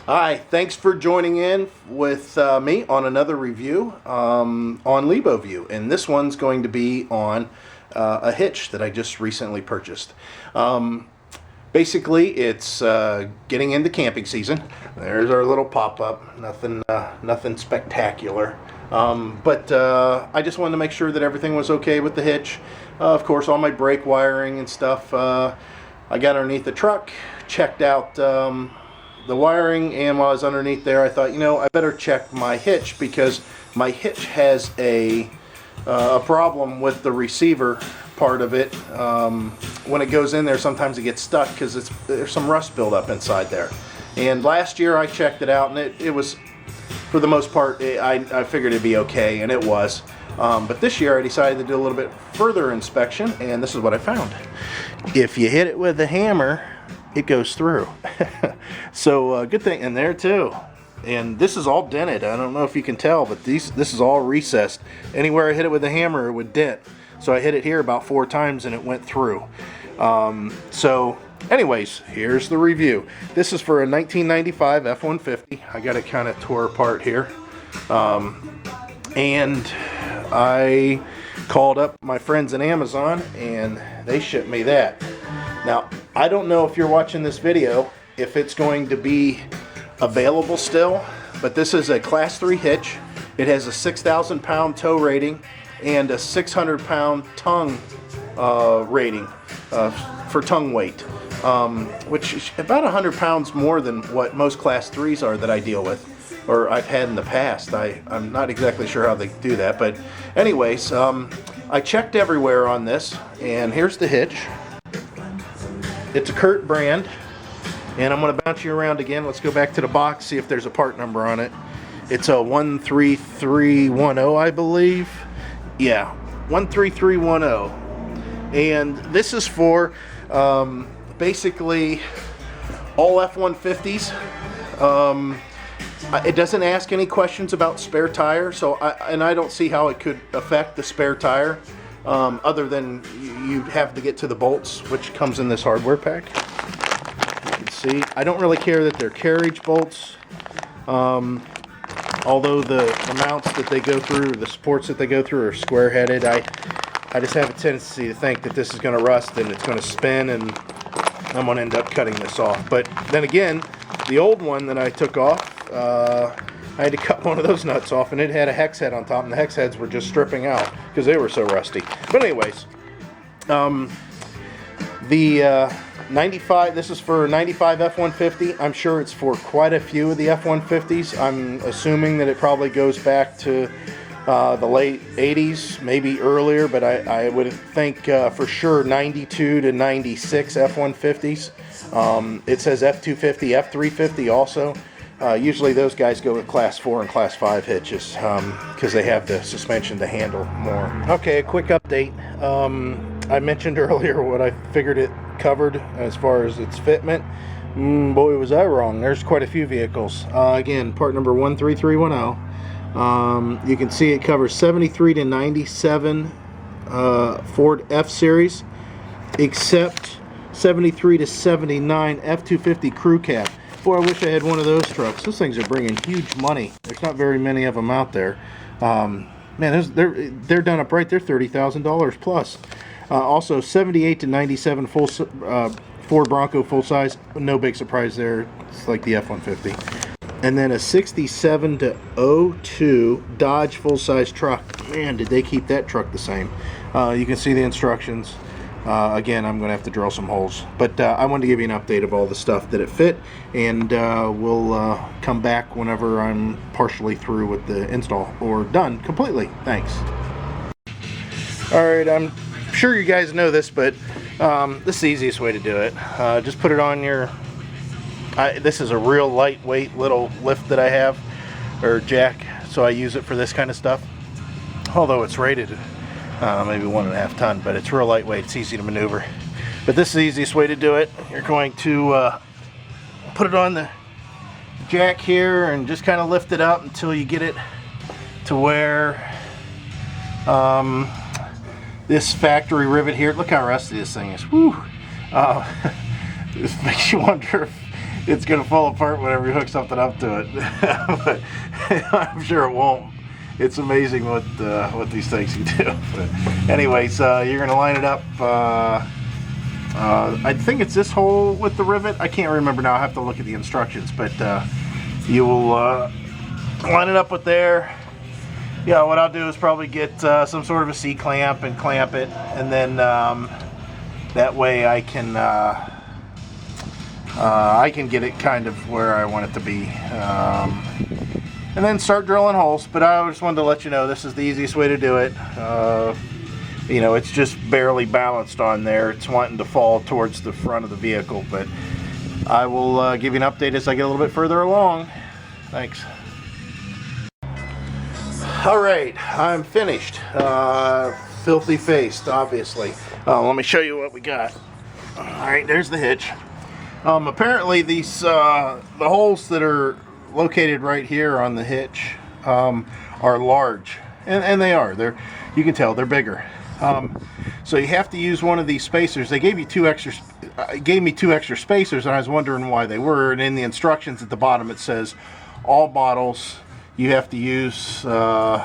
Hi, thanks for joining in with me on another review on LiboView, and this one's going to be on a hitch that I just recently purchased. Basically, it's getting into camping season. There's our little pop-up, nothing spectacular, but I just wanted to make sure that everything was okay with the hitch. Of course, all my brake wiring and stuff, I got underneath the truck, checked out the wiring, and while I was underneath there, I thought, I better check my hitch, because my hitch has a problem with the receiver part of it. When it goes in there, sometimes it gets stuck because there's some rust buildup inside there. And last year I checked it out, and it was, for the most part, I figured it'd be okay, and it was. But this year I decided to do a little bit further inspection, and this is what I found. If you hit it with a hammer, it goes through. So good thing, and there too. And this is all dented. I don't know if you can tell, but this is all recessed. Anywhere I hit it with a hammer, it would dent. So I hit it here about 4 times and it went through. So anyways, here's the review. This is for a 1995 F150. I got it kind of tore apart here. And I called up my friends at Amazon and they shipped me that. Now, I don't know if you're watching this video, if it's going to be available still, but this is a Class 3 hitch. It has a 6,000 pound tow rating and a 600 pound tongue rating for tongue weight, which is about 100 pounds more than what most Class 3s are that I deal with, or I've had in the past. I'm not exactly sure how they do that, but anyways, I checked everywhere on this, and here's the hitch. It's a Kurt brand, and I'm going to bounce you around again. Let's go back to the box, see if there's a part number on it. It's a 13310, I believe. Yeah, 13310. And this is for basically all F150s. It doesn't ask any questions about spare tire, so I don't see how it could affect the spare tire, other than you have to get to the bolts, which comes in this hardware pack. You can see, I don't really care that they're carriage bolts, although the mounts that they go through, the supports that they go through, are square-headed. I just have a tendency to think that this is going to rust and it's going to spin, and I'm going to end up cutting this off. But then again, the old one that I took off, I had to cut one of those nuts off, and it had a hex head on top, and the hex heads were just stripping out because they were so rusty. But anyways, the 95, this is for 95 F150. I'm sure it's for quite a few of the F150s. I'm assuming that it probably goes back to the late 80s, maybe earlier, but I would think for sure 92 to 96 F150s. It says F250, F350 also. Usually those guys go with Class 4 and Class 5 hitches because they have the suspension to handle more. Okay, a quick update. I mentioned earlier what I figured it covered as far as its fitment. Boy, was I wrong. There's quite a few vehicles. Again, part number 13310. You can see it covers 73 to 97 Ford F-Series, except 73 to 79 F250 Crew Cab. Boy, I wish I had one of those trucks. Those things are bringing huge money. There's not very many of them out there. Man, they're done up right. They're $30,000 plus. Also, 78 to 97 Ford Bronco full size. No big surprise there. It's like the F-150. And then a 67 to 02 Dodge full size truck. Man, did they keep that truck the same. You can see the instructions. Again, I'm going to have to drill some holes, but I wanted to give you an update of all the stuff that it fit, and we'll come back whenever I'm partially through with the install, or done completely. Thanks. Alright, I'm sure you guys know this, but this is the easiest way to do it. Just put it on your... this is a real lightweight little lift that I have, or jack, so I use it for this kind of stuff, although it's rated maybe 1.5 ton, but it's real lightweight. It's easy to maneuver. But this is the easiest way to do it. You're going to put it on the jack here and just kind of lift it up until you get it to where this factory rivet here, look how rusty this thing is. Whew. This makes you wonder it's gonna fall apart whenever you hook something up to it. But I'm sure it won't. It's amazing what these things can do. But anyways, you're gonna line it up. I think it's this hole with the rivet. I can't remember now. I have to look at the instructions. But you will line it up with there. Yeah, what I'll do is probably get some sort of a C-clamp and clamp it, and then that way I can get it kind of where I want it to be, and then start drilling holes. But I just wanted to let you know this is the easiest way to do it. You know, it's just barely balanced on there. It's wanting to fall towards the front of the vehicle, but I will give you an update as I get a little bit further along. Thanks. Alright, I'm finished. Filthy faced, obviously. Let me show you what we got. Alright, there's the hitch. Apparently these the holes that are located right here on the hitch are large, and they are. You can tell they're bigger. So you have to use one of these spacers. They gave me two extra spacers, and I was wondering why they were. And in the instructions at the bottom it says all models you have to use the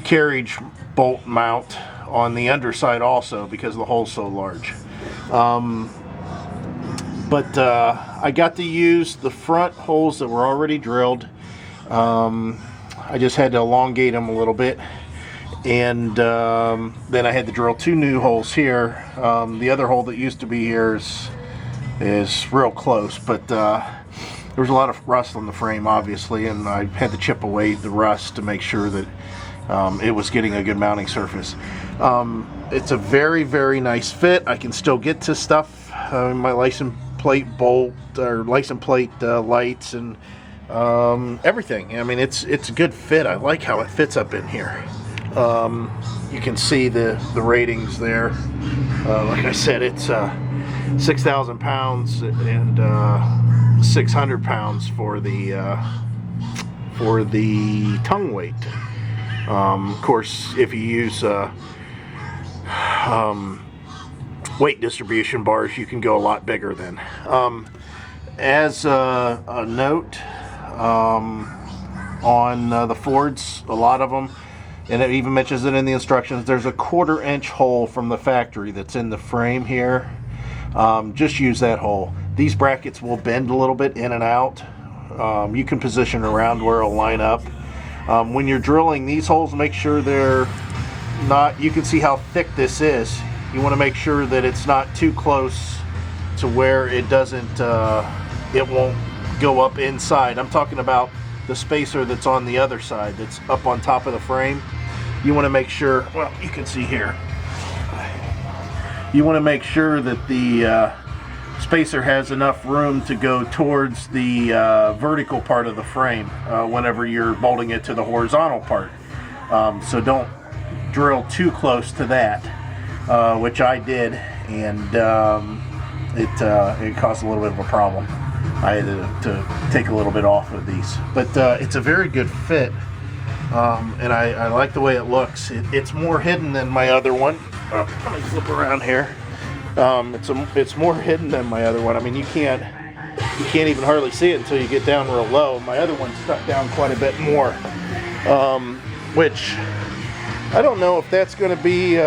carriage bolt mount on the underside also, because the hole's so large. But I got to use the front holes that were already drilled. I just had to elongate them a little bit, and then I had to drill two new holes here. The other hole that used to be here is real close, but there was a lot of rust on the frame, obviously, and I had to chip away the rust to make sure that it was getting a good mounting surface. It's a very, very nice fit. I can still get to stuff, my license plate bolt or license plate lights and everything. I mean, it's a good fit. I like how it fits up in here. You can see the ratings there. Like I said, it's 6,000 pounds and 600 pounds for the tongue weight. Of course, if you use weight distribution bars, you can go a lot bigger then. As a note, on the Fords, a lot of them, and it even mentions it in the instructions, there's a 1/4 inch hole from the factory that's in the frame here. Just use that hole. These brackets will bend a little bit in and out. You can position around where it'll line up. When you're drilling these holes, make sure they're not, you can see how thick this is. You want to make sure that it's not too close to where it doesn't, it won't go up inside. I'm talking about the spacer that's on the other side, that's up on top of the frame. You want to make sure, well, you can see here, you want to make sure that the spacer has enough room to go towards the vertical part of the frame whenever you're bolting it to the horizontal part. So don't drill too close to that, which I did, and it caused a little bit of a problem. I had to take a little bit off of these, but it's a very good fit, and I like the way it looks. It's more hidden than my other one. Let me flip around here. It's more hidden than my other one. I mean, you can't even hardly see it until you get down real low. My other one's stuck down quite a bit more, which I don't know if that's going to be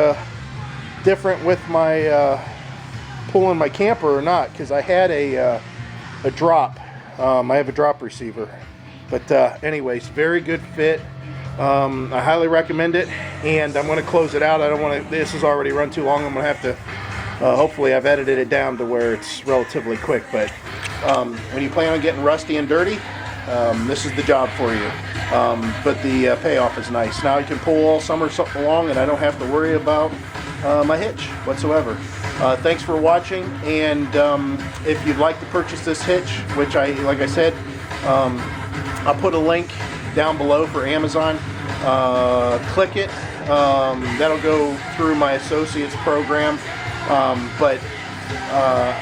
different with my pulling my camper or not, because I had a drop. I have a drop receiver, but anyways, very good fit. I highly recommend it, and I'm going to close it out. I don't want to, this has already run too long. I'm going to have to hopefully I've edited it down to where it's relatively quick, but when you plan on getting rusty and dirty, this is the job for you. But the payoff is nice. Now I can pull all summer long, and I don't have to worry about my hitch whatsoever. Thanks for watching, and if you'd like to purchase this hitch, which like I said, I'll put a link down below for Amazon. Click it. That'll go through my associates program. But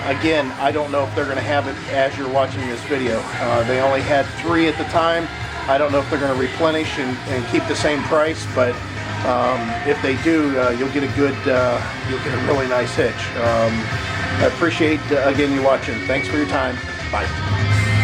again, I don't know if they're going to have it as you're watching this video. They only had 3 at the time. I don't know if they're going to replenish and keep the same price, but if they do, you'll get a really nice hitch. I appreciate, again, you watching. Thanks for your time. Bye.